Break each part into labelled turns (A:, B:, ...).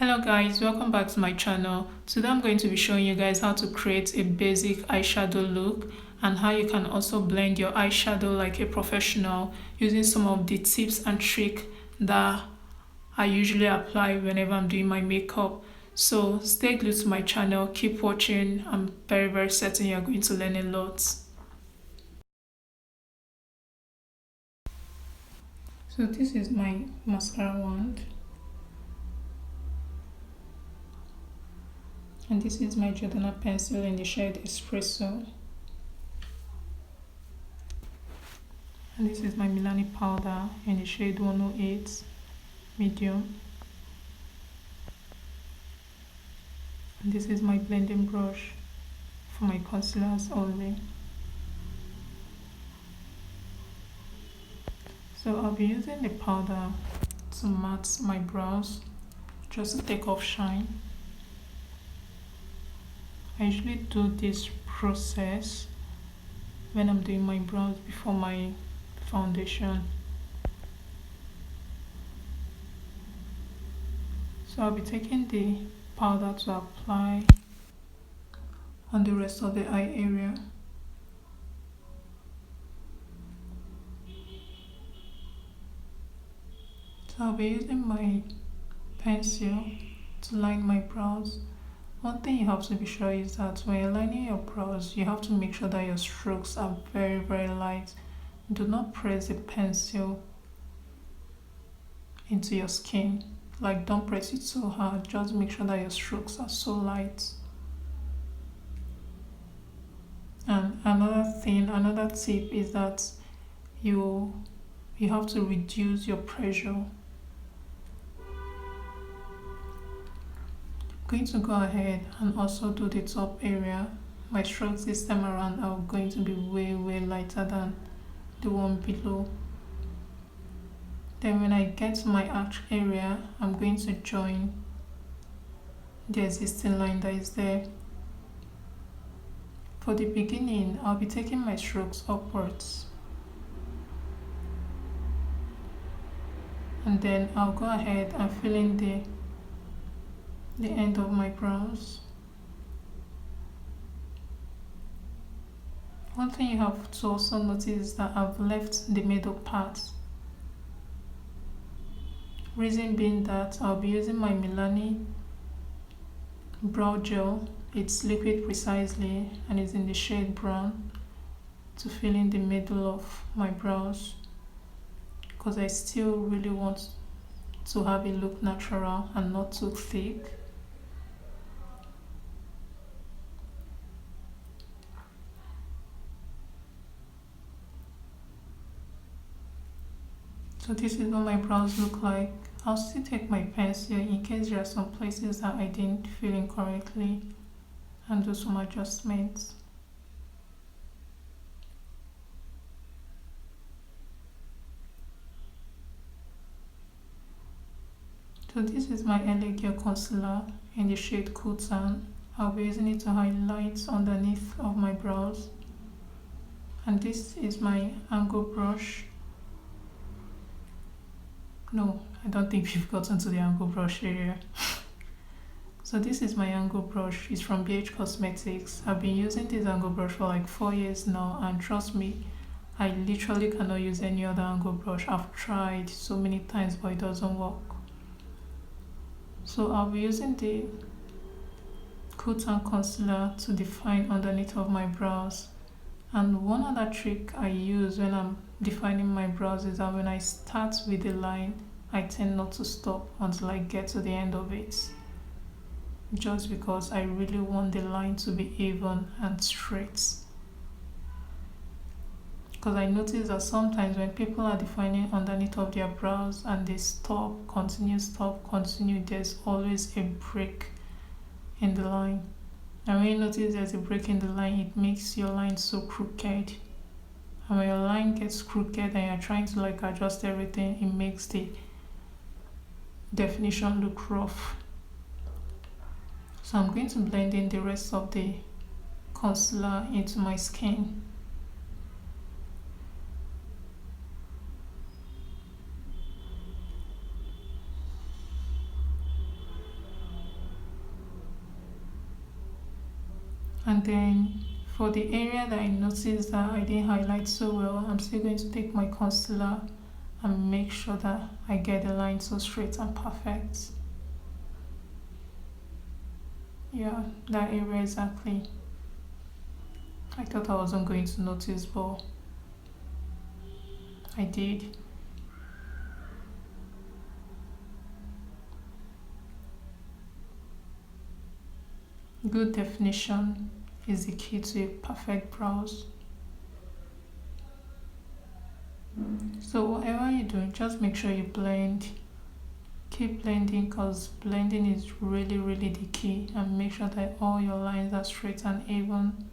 A: Hello guys, welcome back to my channel. Today I'm going to be showing you guys how to create a basic eyeshadow look and how you can also blend your eyeshadow like a professional using some of the tips and tricks that I usually apply whenever I'm doing my makeup. So stay glued to my channel, keep watching. I'm very certain you're going to learn a lot. So this is my mascara wand. And this is my Jordana pencil in the shade Espresso. And this is my Milani powder in the shade 108 medium. And this is my blending brush for my concealers only. So I'll be using the powder to matte my brows just to take off shine. I usually do this process when I'm doing my brows before my foundation. So I'll be taking the powder to apply on the rest of the eye area. So I'll be using my pencil to line my brows. One thing you have to be sure is that when you're lining your brows, you have to make sure that your strokes are very light. Do not press the pencil into your skin. Like, don't press it so hard. Just make sure that your strokes are so light. And another tip is that you have to reduce your pressure. Going to go ahead and also do the top area. My strokes this time around are going to be way lighter than the one below. Then when I get to my arch area, I'm going to join the existing line that is there. For the beginning, I'll be taking my strokes upwards. And then I'll go ahead and fill in the end of my brows. One thing you have to also notice is that I've left the middle part. Reason being that I'll be using my Milani brow gel. It's liquid precisely and it's in the shade brown to fill in the middle of my brows, because I still really want to have it look natural and not too thick. So this is what my brows look like. I'll still take my pencil in case there are some places that I didn't fill in correctly and do some adjustments. So this is my LA Gear concealer in the shade Cool Tan. I'll be using it to highlight underneath of my brows. And this is my angle brush. No, I don't think we've gotten to the angle brush area. So this is my angle brush. It's from BH Cosmetics. I've been using this angle brush for like 4 years now, and trust me, I literally cannot use any other angle brush. I've tried so many times, but it doesn't work. So I'll be using the Cool Tan concealer to define underneath of my brows. And one other trick I use when I'm defining my brows is that when I start with the line, I tend not to stop until I get to the end of it, just because I really want the line to be even and straight. Because I notice that sometimes when people are defining underneath of their brows and they stop, continue, there's always a break in the line. And when you notice there's a break in the line, it makes your line so crooked. And when your line gets crooked and you're trying to like adjust everything, it makes the definition look rough. So I'm going to blend in the rest of the concealer into my skin. And then for the area that I noticed that I didn't highlight so well, I'm still going to take my concealer and make sure that I get the line so straight and perfect. Yeah, that area exactly. I thought I wasn't going to notice, but I did. Good definition is the key to a perfect brows. So whatever you do, just make sure you blend. Keep blending, because blending is really the key, and make sure that all your lines are straight and even.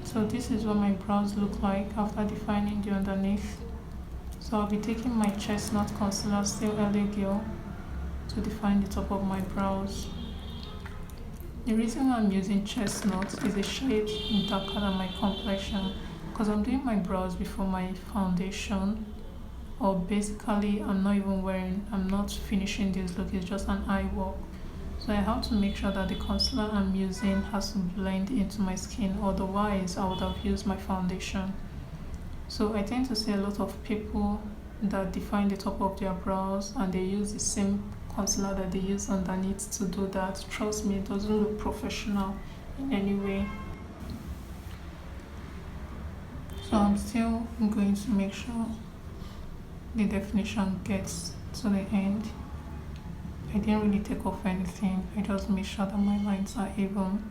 A: So this is what my brows look like after defining the underneath. So I'll be taking my Chestnut concealer, still LA Girl, to define the top of my brows. The reason why I'm using Chestnut is a shade darker than my complexion, because I'm doing my brows before my foundation, or basically I'm not finishing this look, it's just an eye work. So I have to make sure that the concealer I'm using has to blend into my skin, otherwise I would have used my foundation. So I tend to see a lot of people that define the top of their brows and they use the same concealer that they use underneath to do that. Trust me, it doesn't look professional in any way. So I'm still going to make sure the definition gets to the end. I didn't really take off anything, I just made sure that my lines are even.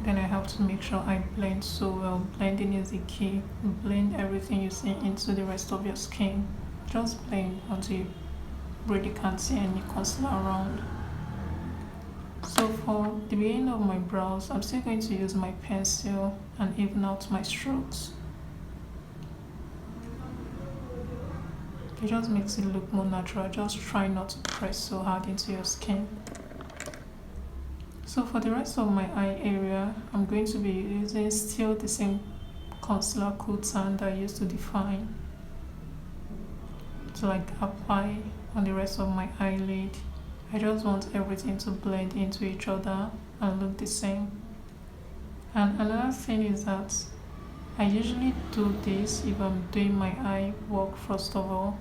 A: Then I have to make sure I blend so well. Blending is the key. Blend everything you see into the rest of your skin. Just blend until you really can't see any concealer around. So for the beginning of my brows, I'm still going to use my pencil and even out my strokes. It just makes it look more natural. Just try not to press so hard into your skin. So for the rest of my eye area, I'm going to be using still the same concealer Cool Tan that I used to define, to like apply on the rest of my eyelid. I just want everything to blend into each other and look the same. And another thing is that I usually do this if I'm doing my eye work first of all.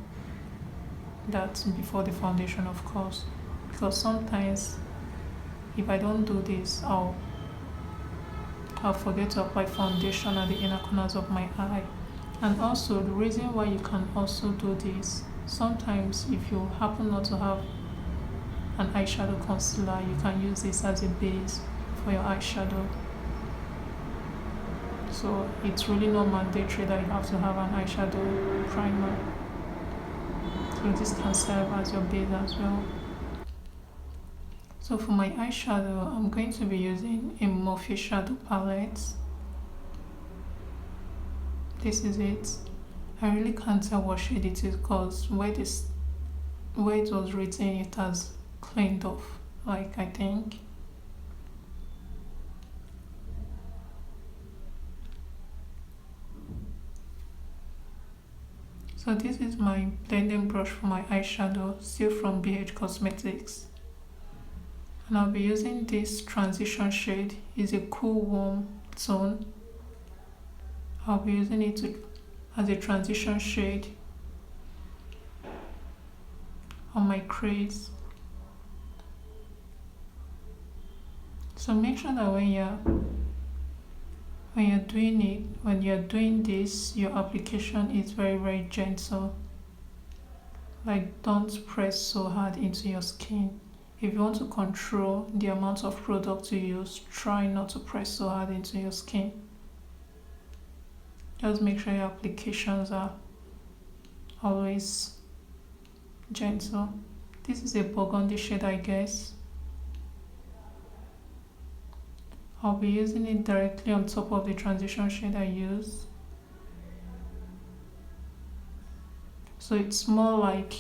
A: That's before the foundation, of course, because sometimes if I don't do this, I'll forget to apply foundation at the inner corners of my eye. And also the reason why you can also do this, sometimes if you happen not to have an eyeshadow concealer, you can use this as a base for your eyeshadow. So it's really not mandatory that you have to have an eyeshadow primer. So this can serve as your base as well. So for my eyeshadow, I'm going to be using a Morphe shadow palette. This is it. I really can't tell what shade it is because where it was written, it has cleaned off, like I think. So this is my blending brush for my eyeshadow, still from BH Cosmetics. And I'll be using this transition shade. It's a cool warm tone. I'll be using it as a transition shade on my crease. So make sure that when you're doing this, your application is very gentle. Like, don't press so hard into your skin. If you want to control the amount of product you use, try not to press so hard into your skin. Just make sure your applications are always gentle. This is a burgundy shade, I guess. I'll be using it directly on top of the transition shade I use. So it's more like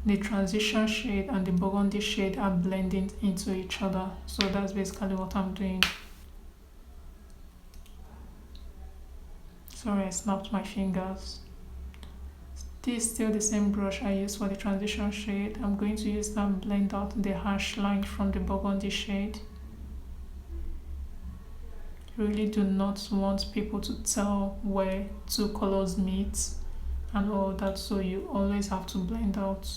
A: the transition shade and the burgundy shade are blending into each other. So that's basically what I'm doing. Sorry, I snapped my fingers. This is still the same brush I used for the transition shade. I'm going to use that and blend out the harsh line from the burgundy shade. Really do not want people to tell where two colors meet and all that, so you always have to blend out.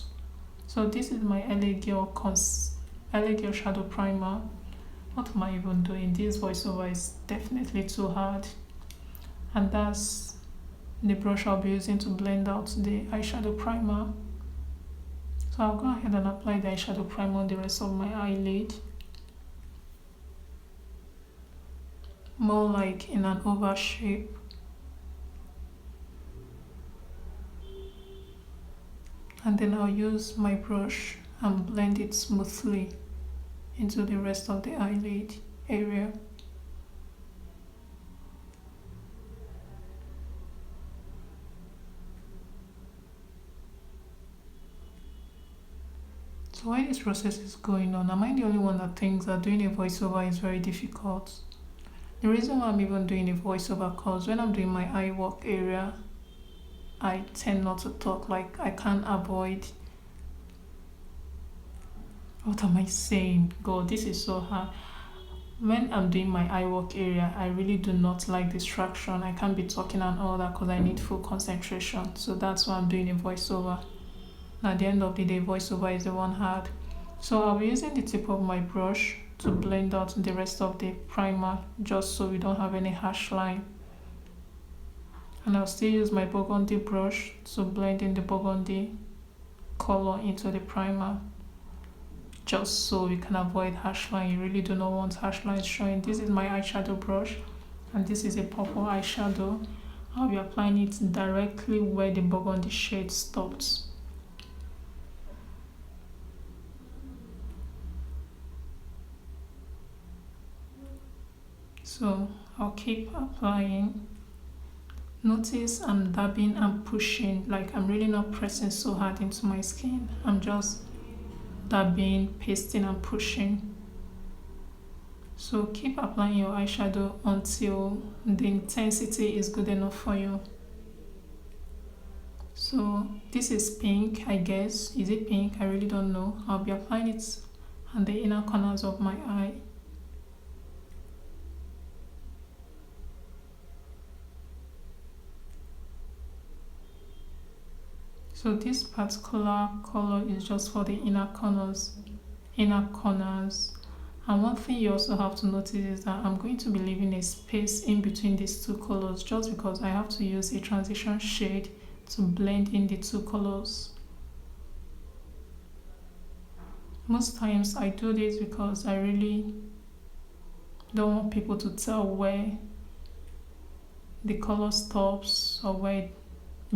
A: So this is my LA Girl shadow primer. What am I even doing? This voiceover is definitely too hard. And that's the brush I'll be using to blend out the eyeshadow primer. So I'll go ahead and apply the eyeshadow primer on the rest of my eyelid. More like in an oval shape. And then I'll use my brush and blend it smoothly into the rest of the eyelid area. So while this process is going on, am I the only one that thinks that doing a voiceover is very difficult? The reason why I'm even doing a voiceover, because when I'm doing my eye work area, I tend not to talk. Like, I can't avoid. What am I saying? God, this is so hard. When I'm doing my eye work area, I really do not like distraction. I can't be talking and all that because I need full concentration. So that's why I'm doing a voiceover. At the end of the day, voiceover is the one hard. So I'll be using the tip of my brush to blend out the rest of the primer, just so we don't have any harsh line. And I'll still use my burgundy brush to blend in the burgundy color into the primer, just so we can avoid harsh line. You really do not want harsh lines showing. This is my eyeshadow brush, and this is a purple eyeshadow. I'll be applying it directly where the burgundy shade stops. So I'll keep applying. Notice I'm dabbing and pushing, like I'm really not pressing so hard into my skin. I'm just dabbing, pasting and pushing. So keep applying your eyeshadow until the intensity is good enough for you. So this is pink, I guess. Is it pink? I really don't know. I'll be applying it on the inner corners of my eye. So this particular color is just for the inner corners. And one thing you also have to notice is that I'm going to be leaving a space in between these two colors, just because I have to use a transition shade to blend in the two colors. Most times I do this because I really don't want people to tell where the color stops or where it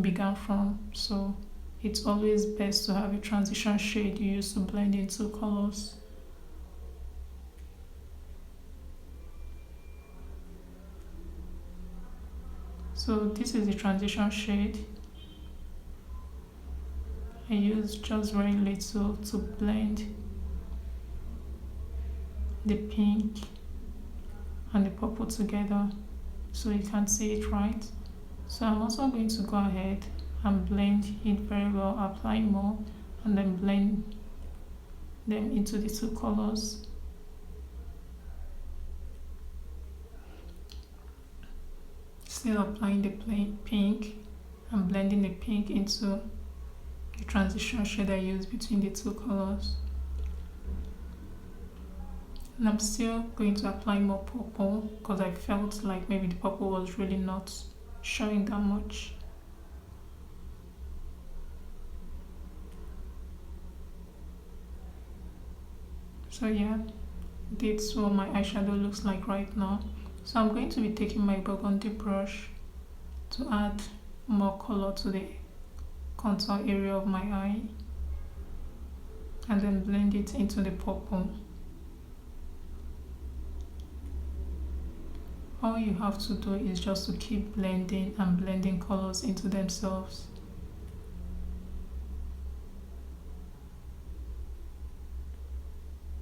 A: began from. So it's always best to have a transition shade you use to blend in two colors. So this is the transition shade. I use just very little to blend the pink and the purple together so you can see it right. So I'm also going to go ahead and blend it very well, apply more, and then blend them into the two colors. Still applying the plain pink and blending the pink into the transition shade I used between the two colors. And I'm still going to apply more purple because I felt like maybe the purple was really not showing that much. So yeah, that's what my eyeshadow looks like right now. So I'm going to be taking my burgundy brush to add more color to the contour area of my eye and then blend it into the purple. All you have to do is just to keep blending and blending colors into themselves.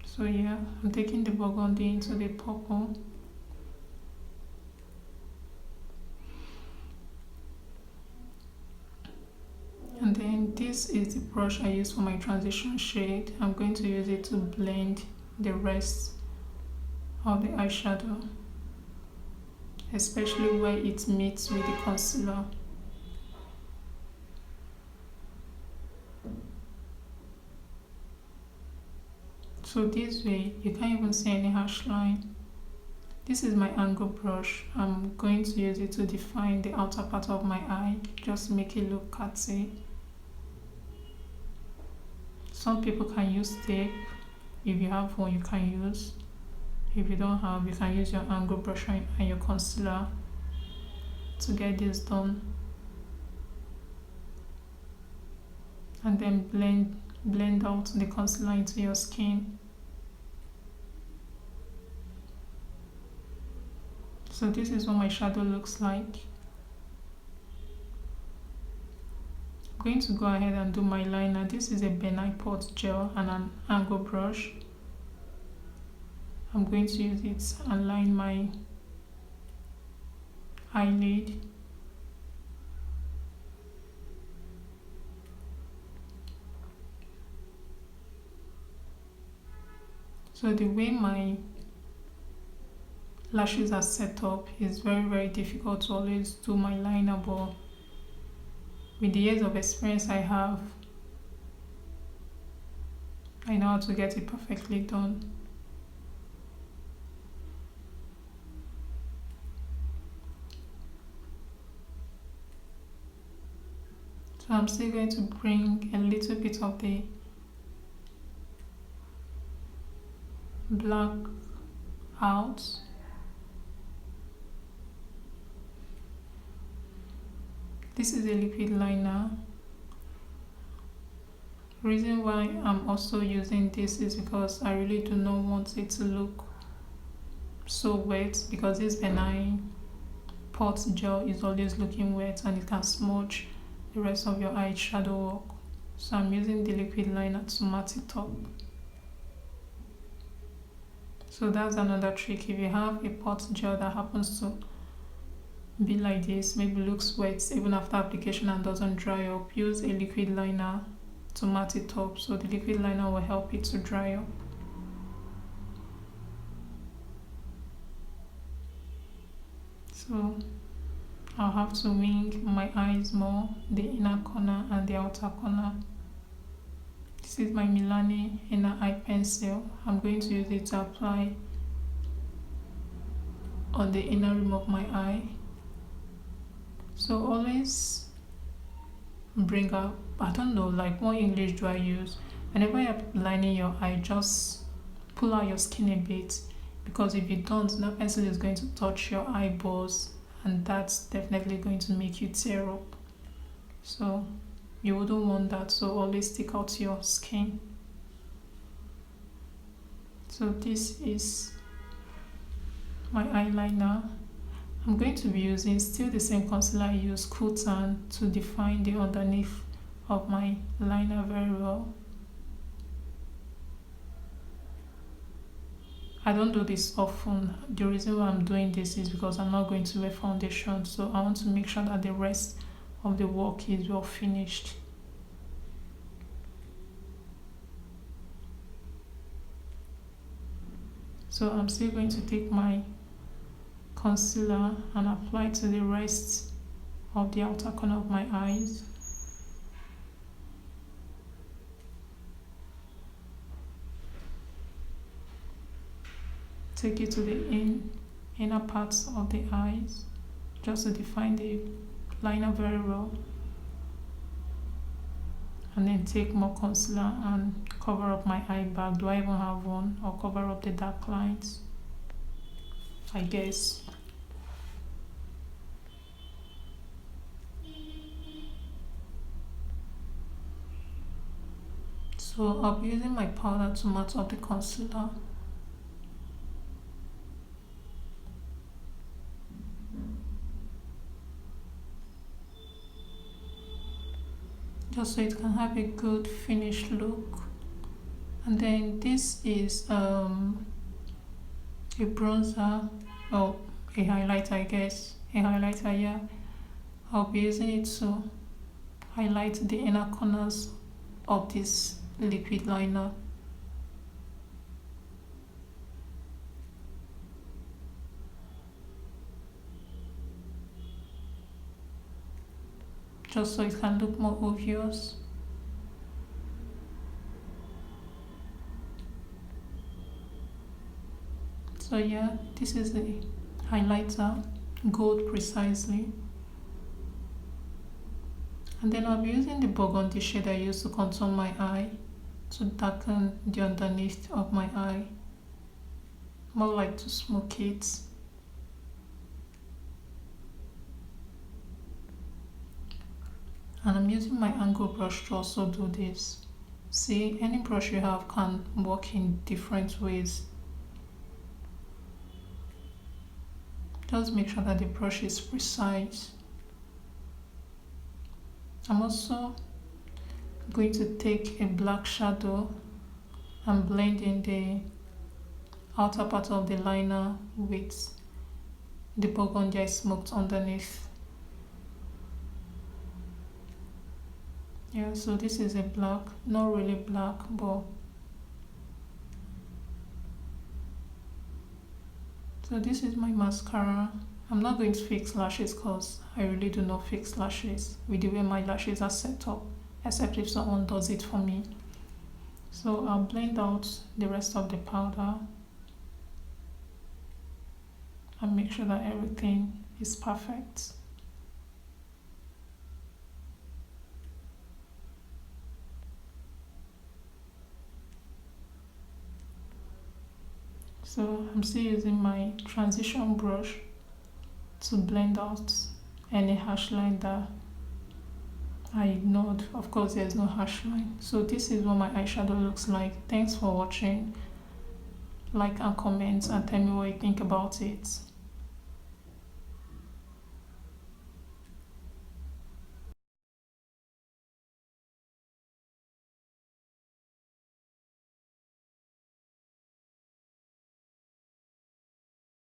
A: So yeah, I'm taking the burgundy into the purple. this is the brush I use for my transition shade. I'm going to use it to blend the rest of the eyeshadow, especially where it meets with the concealer. So this way you can't even see any harsh line. This is my angle brush. I'm going to use it to define the outer part of my eye, just make it look catty. Some people can use tape. If you have one, you can use. If you don't have, you can use your angle brush and your concealer to get this done. And then blend out the concealer into your skin. So this is what my shadow looks like. I'm going to go ahead and do my liner. This is a benign pot gel and an angle brush. I'm going to use it and line my eyelid. So the way my lashes are set up is very difficult to always do my liner, but with the years of experience I have, I know how to get it perfectly done. So I'm still going to bring a little bit of the black out. This is a liquid liner. The reason why I'm also using this is because I really do not want it to look so wet, because this benign pot gel is always looking wet and it can smudge the rest of your eyeshadow work. So I'm using the liquid liner to matte it up. So that's another trick. If you have a pot gel that happens to be like this, maybe looks wet even after application and doesn't dry up, use a liquid liner to matte it up. So the liquid liner will help it to dry up. So I'll have to wing my eyes more, the inner corner and the outer corner. This is my Milani inner eye pencil. I'm going to use it to apply on the inner rim of my eye. So always bring up, I don't know, like what English do I use? Whenever you're lining your eye, just pull out your skin a bit, because if you don't, that pencil is going to touch your eyeballs and that's definitely going to make you tear up. So you wouldn't want that, so always stick out your skin. So this is my eyeliner. I'm going to be using still the same concealer I used, Cool Tan, to define the underneath of my liner very well. I don't do this often. The reason why I'm doing this is because I'm not going to wear foundation, so I want to make sure that the rest of the work is well finished. So I'm still going to take my concealer and apply to the rest of the outer corner of my eyes. Take it to the inner parts of the eyes just to define the liner very well. And then take more concealer and cover up my eye bag. Do I even have one? Or cover up the dark lines, I guess. So I'll be using my powder to matte up the concealer. Just so it can have a good finished look. And then this is a bronzer, or a highlighter, I guess. A highlighter, yeah. I'll be using it to highlight the inner corners of this liquid liner. Just so it can look more obvious. So yeah, this is the highlighter, gold precisely. And then I'll be using the burgundy shade I used to contour my eye to darken the underneath of my eye, more like to smoke it. And I'm using my angle brush to also do this. See, any brush you have can work in different ways. Just make sure that the brush is precise. I'm also going to take a black shadow and blend in the outer part of the liner with the burgundy I smoked underneath. Yeah, so this is a black, not really black, but so this is my mascara. I'm not going to fix lashes because I really do not fix lashes with the way my lashes are set up, except if someone does it for me. So I'll blend out the rest of the powder and make sure that everything is perfect. So I'm still using my transition brush to blend out any harsh line that I ignored. Of course, there's no harsh line. So this is what my eyeshadow looks like. Thanks for watching. Like and comment and tell me what you think about it.